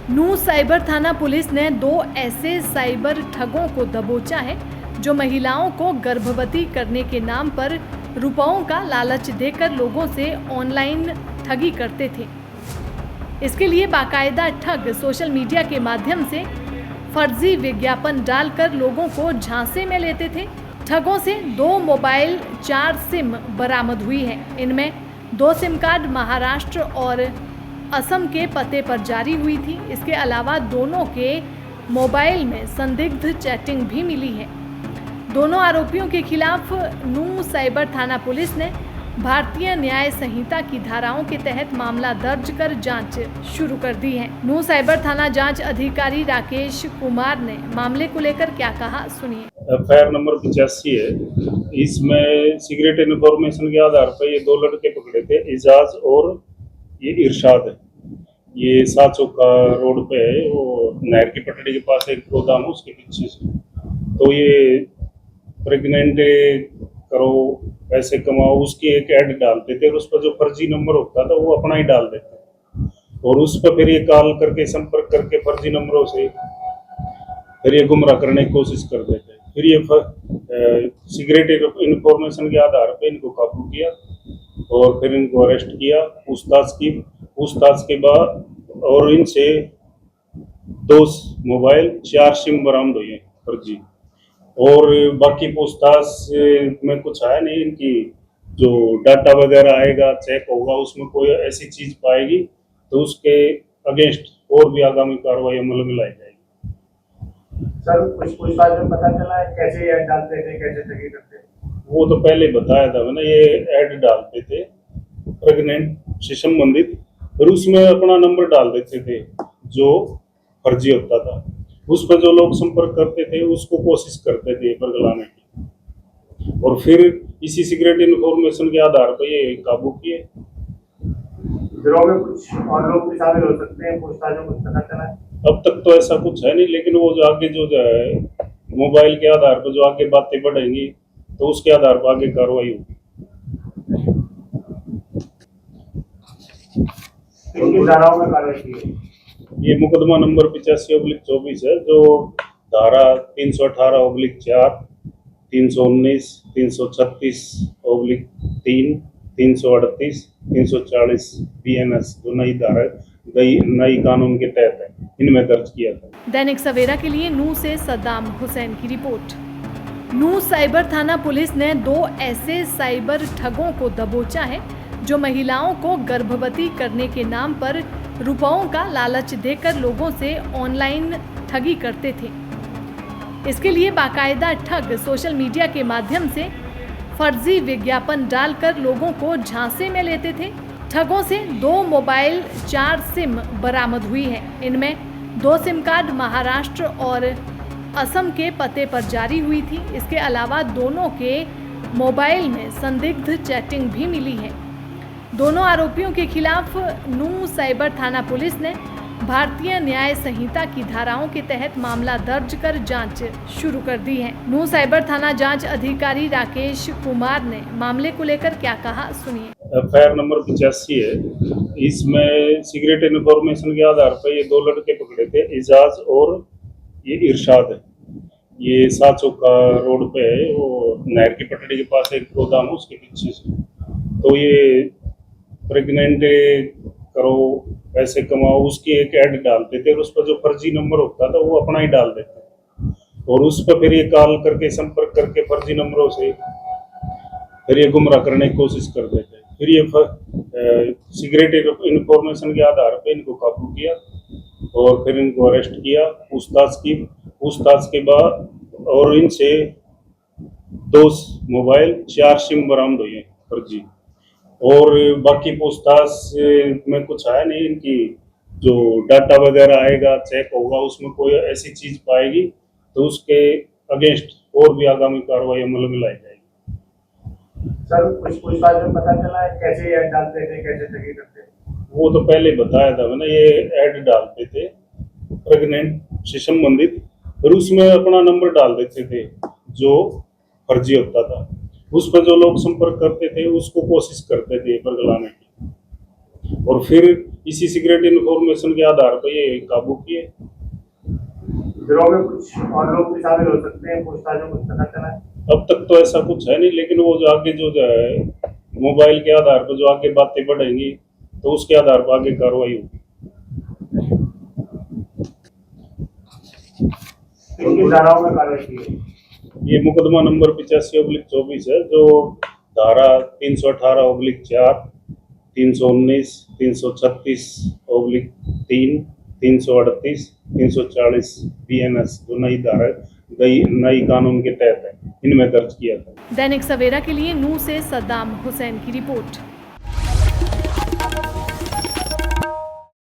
नूह cyber थाना police ने 2 ऐसे साइबर ठगों को दबोचा है जो महिलाओं को गर्भवती करने के नाम पर रुपयों का लालच देकर लोगों से ऑनलाइन ठगी करते थे। इसके लिए बाकायदा ठग सोशल मीडिया के माध्यम से फर्जी विज्ञापन डालकर लोगों को झांसे में लेते थे। ठगों से 2 मोबाइल 4 सिम बरामद हुई है। इनमें 2 सिम कार्ड महाराष्ट्र और असम के पते पर जारी हुई थी। इसके अलावा दोनों के मोबाइल में संदिग्ध चैटिंग भी मिली है। दोनों आरोपियों के खिलाफ नूह साइबर थाना पुलिस ने भारतीय न्याय संहिता की धाराओं के तहत मामला दर्ज कर जांच शुरू कर दी है। नूह साइबर थाना जांच अधिकारी राकेश कुमार ने मामले को लेकर क्या कहा, सुनिए। एफआईआर नंबर 85 है। इसमें सीक्रेट इन्फॉर्मेशन के आधार पर ये 2 लड़के पकड़े थे, एजाज और ये इरशाद है। ये साचौका रोड पे है, वो नहर की पटड़ी के पास एक गोदाम है, उसके पीछे से। तो ये प्रेग्नेंट करो, पैसे कमाओ, उसकी एक ऐड डालते थे और उस पर जो फर्जी नंबर होता था वो अपना ही डाल देते और उस पर फिर ये कॉल करके संपर्क करके फर्जी नंबरों से फिर ये गुमराह करने की कोशिश करते थे। फिर ये सीक्रेट इन्फॉर्मेशन के आधार पर इनको काबू किया और फिर इनको अरेस्ट किया। पूछताछ के बाद और इनसे 2 मोबाइल 4 सिम बरामद हुए फर्जी। और बाकी पूछताछ में कुछ आया नहीं। इनकी जो डाटा वगैरह आएगा, चेक होगा, उसमें कोई ऐसी चीज पाएगी तो उसके अगेंस्ट और भी आगामी कार्रवाई अमल में लाई जाएगी। सर, कुछ पूछताछ में पता चला है कैसे ऐड डालते थे, कैसे ठगी करते थे? वो तो पहले बताया था मैंने, ये ऐड डालते थे प्रेग्नेंट से संबंधित, फिर उसमें अपना नंबर डाल देते थे जो फर्जी होता था। उस पर जो लोग संपर्क करते थे उसको कोशिश करते थे बरगलाने की और फिर इसी सीक्रेट इन्फॉर्मेशन के आधार पर ये काबू किए। गिरोह में कुछ और लोग भी शामिल हो सकते हैं, पूछताछ में कुछ पता चला है? अब तक तो ऐसा कुछ है नहीं, लेकिन वो जो आगे जो है मोबाइल के आधार पर जो आगे बातें बढ़ेंगी तो उसके आधार पर आगे कार्रवाई होगी। किन धाराओं में कार्रवाई की है? ये मुकदमा नंबर 85/24 है, जो धारा 318/4, 319, 336/3, 338, 340 BNS जो नई कानून के तहत है, इनमें दर्ज किया था। दैनिक सवेरा के लिए नूह से सद्दाम हुसैन की रिपोर्ट। नूह साइबर थाना पुलिस ने 2 ऐसे साइबर ठगों को दबोचा है जो महिलाओं को गर्भवती करने के नाम पर रुपयों का लालच देकर लोगों से ऑनलाइन ठगी करते थे। इसके लिए बाकायदा ठग सोशल मीडिया के माध्यम से फर्जी विज्ञापन डालकर लोगों को झांसे में लेते थे। ठगों से 2 मोबाइल 4 सिम बरामद हुई है। इनमें 2 सिम कार्ड महाराष्ट्र और असम के पते पर जारी हुई थी। इसके अलावा दोनों के मोबाइल में संदिग्ध चैटिंग भी मिली है। दोनों आरोपियों के खिलाफ नूह साइबर थाना पुलिस ने भारतीय न्याय संहिता की धाराओं के तहत मामला दर्ज कर जांच शुरू कर दी है। नूह साइबर थाना जांच अधिकारी राकेश कुमार ने मामले को लेकर क्या कहा, सुनिए। एफआईआर नंबर 85 है। इसमें सीक्रेट इन्फॉर्मेशन के आधार पर ये 2 लड़के पकड़े थे, एजाज और ये इरशाद है। ये साचौका रोड पे है, वो नहर की पटड़ी के पास एक गोदाम है, उसके पीछे से। तो ये प्रेग्नेंट करो, पैसे कमाओ, उसकी एक ऐड डालते थे और उस पर जो फर्जी नंबर होता था वो अपना ही डाल देते और उस पर फिर ये कॉल करके संपर्क करके फर्जी नंबरों से फिर ये गुमराह करने की कोशिश करते थे। फिर ये सीक्रेट इन्फॉर्मेशन के आधार पर इनको काबू किया और फिर इनको अरेस्ट किया। पूछताछ के बाद और इनसे 2 मोबाइल 4 सिम बरामद हुए फर्जी। और बाकी पूछताछ में कुछ आया नहीं। इनकी जो डाटा वगैरह आएगा, चेक होगा, उसमें कोई ऐसी चीज पाएगी तो उसके अगेंस्ट और भी आगामी कार्रवाई अमल में लाई जाएगी। सर, कुछ पूछताछ में पता चला है कैसे ऐड डालते थे, कैसे ठगी करते थे? वो तो पहले बताया था मैंने, ये ऐड डालते थे प्रेग्नेंट से संबंधित, फिर उसमें अपना नंबर डाल देते थे जो फर्जी होता था। उस पर जो लोग संपर्क करते थे उसको कोशिश करते थे बरगलाने की और फिर इसी सीक्रेट इन्फॉर्मेशन के आधार पर ये काबू किए। गिरोह में कुछ और लोग भी शामिल हो सकते हैं, पूछताछ में कुछ पता चला है? अब तक तो ऐसा कुछ है नहीं, लेकिन वो जो आगे जो है मोबाइल के आधार पर जो आगे बातें बढ़ेंगी तो उसके आधार पर आगे कार्रवाई होगी। किन धाराओं में कार्रवाई की है? ये मुकदमा नंबर 85/24 है, जो धारा 318/4, 319, 336/3, 338, 340 BNS जो नई धारा नई कानून के तहत है, इनमें दर्ज किया था। दैनिक सवेरा के लिए नूह से सद्दाम हुसैन की रिपोर्ट।